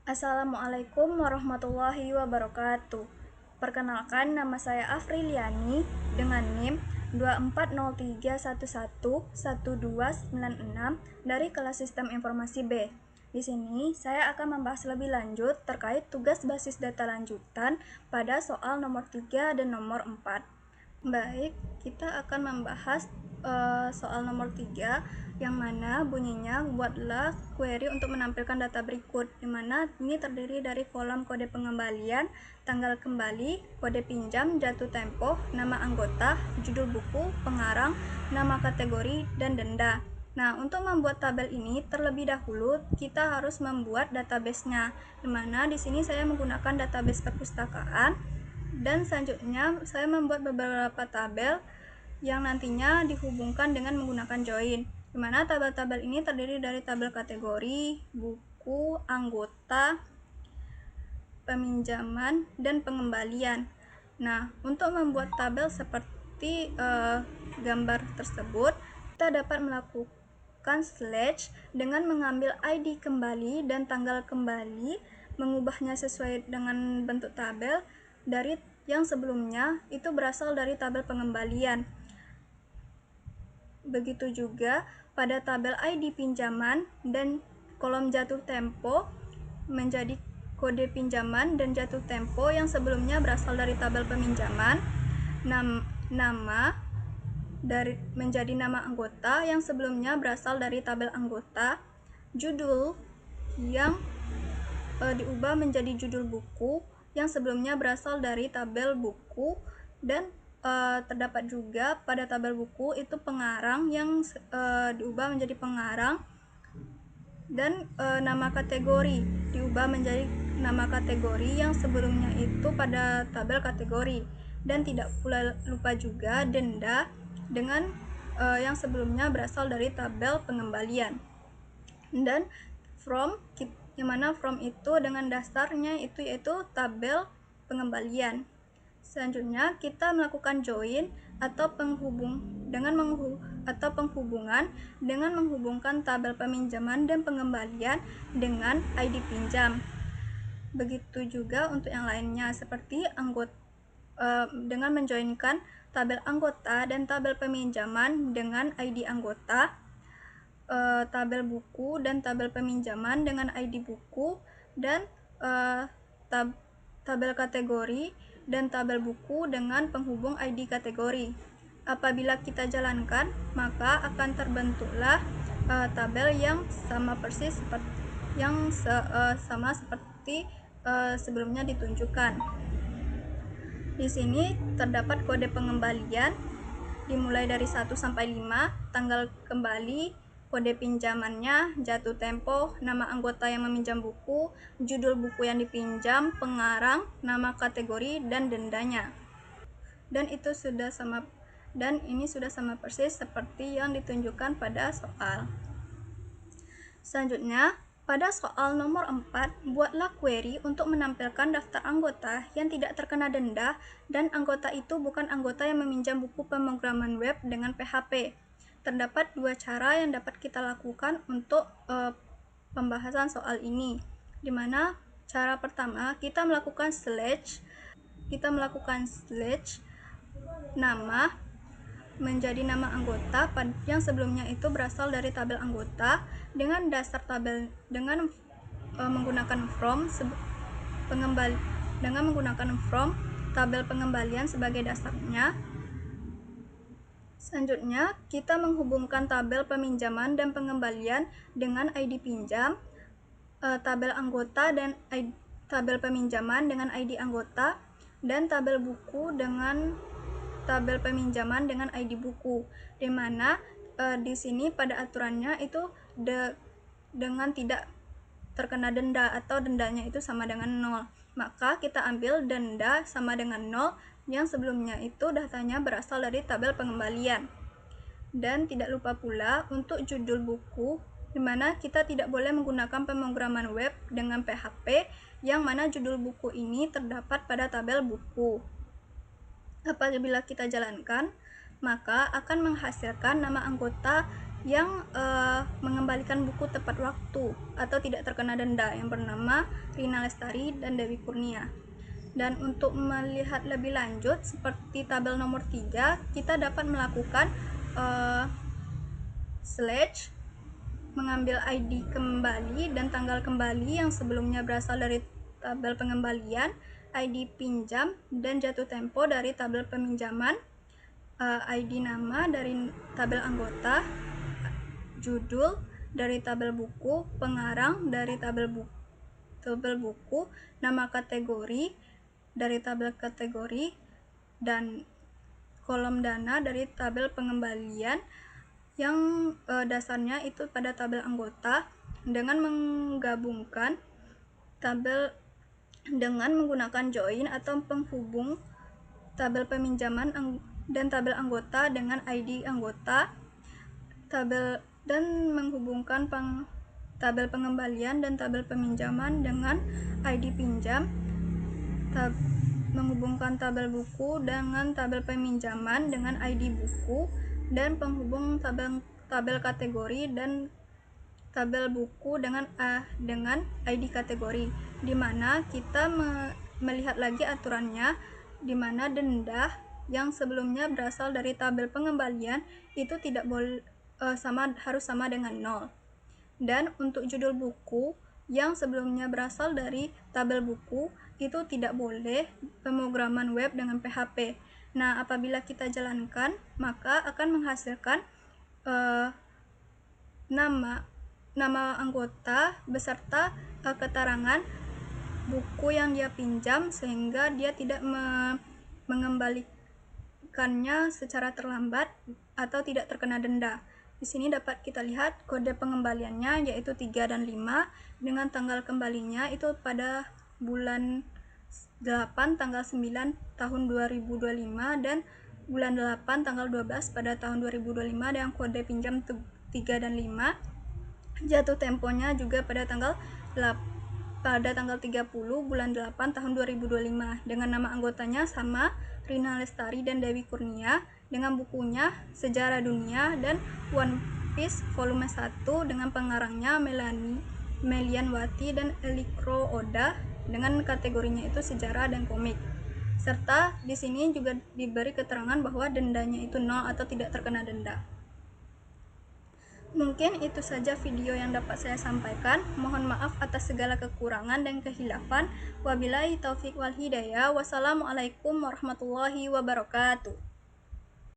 Assalamualaikum warahmatullahi wabarakatuh. Perkenalkan, nama saya Afriliani dengan NIM 2403111296 dari kelas Sistem Informasi B. Di sini saya akan membahas lebih lanjut terkait tugas basis data lanjutan pada soal nomor 3 dan nomor 4. Baik, kita akan membahas soal nomor 3 yang mana bunyinya buatlah query untuk menampilkan data berikut, di mana ini terdiri dari kolom kode pengembalian, tanggal kembali, kode pinjam, jatuh tempo, nama anggota, judul buku, pengarang, nama kategori, dan denda. Nah, untuk membuat tabel ini terlebih dahulu kita harus membuat database-nya, di mana di sini saya menggunakan database perpustakaan. Dan selanjutnya saya membuat beberapa tabel yang nantinya dihubungkan dengan menggunakan join, di mana tabel-tabel ini terdiri dari tabel kategori, buku, anggota, peminjaman, dan pengembalian. Nah, untuk membuat tabel seperti gambar tersebut, kita dapat melakukan slash dengan mengambil ID kembali dan tanggal kembali, mengubahnya sesuai dengan bentuk tabel dari yang sebelumnya itu berasal dari tabel pengembalian. Begitu juga pada tabel ID pinjaman dan kolom jatuh tempo menjadi kode pinjaman dan jatuh tempo yang sebelumnya berasal dari tabel peminjaman, nama dari menjadi nama anggota yang sebelumnya berasal dari tabel anggota, judul yang diubah menjadi judul buku yang sebelumnya berasal dari tabel buku, dan terdapat juga pada tabel buku itu pengarang yang diubah menjadi pengarang, dan nama kategori diubah menjadi nama kategori yang sebelumnya itu pada tabel kategori, dan tidak pula lupa juga denda dengan yang sebelumnya berasal dari tabel pengembalian. Dan from, yang mana from itu dengan dasarnya itu yaitu tabel pengembalian. Selanjutnya kita melakukan join atau penghubungan dengan menghubungkan tabel peminjaman dan pengembalian dengan ID pinjam. Begitu juga untuk yang lainnya seperti dengan menjoinkan tabel anggota dan tabel peminjaman dengan ID anggota, tabel buku dan tabel peminjaman dengan ID buku, dan tabel kategori dan tabel buku dengan penghubung ID kategori. Apabila kita jalankan, maka akan terbentuklah tabel yang sama persis seperti sebelumnya ditunjukkan. Di sini terdapat kode pengembalian dimulai dari 1 sampai 5, tanggal kembali, kode pinjamannya, jatuh tempo, nama anggota yang meminjam buku, judul buku yang dipinjam, pengarang, nama kategori, dan dendanya. Dan ini sudah sama persis seperti yang ditunjukkan pada soal. Selanjutnya, pada soal nomor 4, buatlah query untuk menampilkan daftar anggota yang tidak terkena denda dan anggota itu bukan anggota yang meminjam buku pemrograman web dengan PHP. Terdapat dua cara yang dapat kita lakukan untuk pembahasan soal ini, di mana cara pertama kita melakukan slash nama menjadi nama anggota yang sebelumnya itu berasal dari tabel anggota dengan dasar tabel dengan menggunakan tabel pengembalian sebagai dasarnya. Selanjutnya kita menghubungkan tabel peminjaman dan pengembalian dengan ID pinjam, tabel anggota dan tabel peminjaman dengan ID anggota, dan tabel buku dengan tabel peminjaman dengan ID buku, di mana di sini pada aturannya itu dengan tidak terkena denda atau dendanya itu sama dengan 0. Maka kita ambil denda sama dengan 0 yang sebelumnya itu datanya berasal dari tabel pengembalian. Dan tidak lupa pula untuk judul buku, di mana kita tidak boleh menggunakan pemrograman web dengan PHP, yang mana judul buku ini terdapat pada tabel buku. Apabila kita jalankan, maka akan menghasilkan nama anggota yang mengembalikan buku tepat waktu atau tidak terkena denda yang bernama Rina Lestari dan Dewi Kurnia. Dan untuk melihat lebih lanjut seperti tabel nomor 3, kita dapat melakukan slash mengambil ID kembali dan tanggal kembali yang sebelumnya berasal dari tabel pengembalian, ID pinjam dan jatuh tempo dari tabel peminjaman, ID nama dari tabel anggota, judul dari tabel buku, pengarang dari tabel buku, nama kategori dari tabel kategori, dan kolom dana dari tabel pengembalian yang dasarnya itu pada tabel anggota, dengan menggabungkan tabel dengan menggunakan join atau penghubung tabel peminjaman dan tabel anggota dengan ID anggota, tabel dan menghubungkan tabel pengembalian dan tabel peminjaman dengan ID pinjam, menghubungkan tabel buku dengan tabel peminjaman dengan ID buku, dan penghubung tabel kategori dan tabel buku dengan ID kategori, di mana kita melihat lagi aturannya, di mana denda yang sebelumnya berasal dari tabel pengembalian itu tidak boleh harus sama dengan 0. Dan untuk judul buku yang sebelumnya berasal dari tabel buku itu tidak boleh pemrograman web dengan PHP. Nah, apabila kita jalankan, maka akan menghasilkan nama anggota beserta keterangan buku yang dia pinjam, sehingga dia tidak mengembalikannya secara terlambat atau tidak terkena denda. Di sini dapat kita lihat kode pengembaliannya yaitu 3 dan 5, dengan tanggal kembalinya itu pada bulan 8 tanggal 9 tahun 2025 dan bulan 8 tanggal 12 pada tahun 2025 dengan kode pinjam 3 dan 5. Jatuh temponya juga pada tanggal 30 bulan 8 tahun 2025 dengan nama anggotanya sama, Rina Lestari dan Dewi Kurnia, dengan bukunya Sejarah Dunia dan One Piece volume 1 dengan pengarangnya Melian Wati dan Elikro Oda, dengan kategorinya itu sejarah dan komik. Serta di sini juga diberi keterangan bahwa dendanya itu 0 atau tidak terkena denda. Mungkin itu saja video yang dapat saya sampaikan. Mohon maaf atas segala kekurangan dan kehilafan. Wabillahi taufik wal hidayah. Wassalamualaikum warahmatullahi wabarakatuh.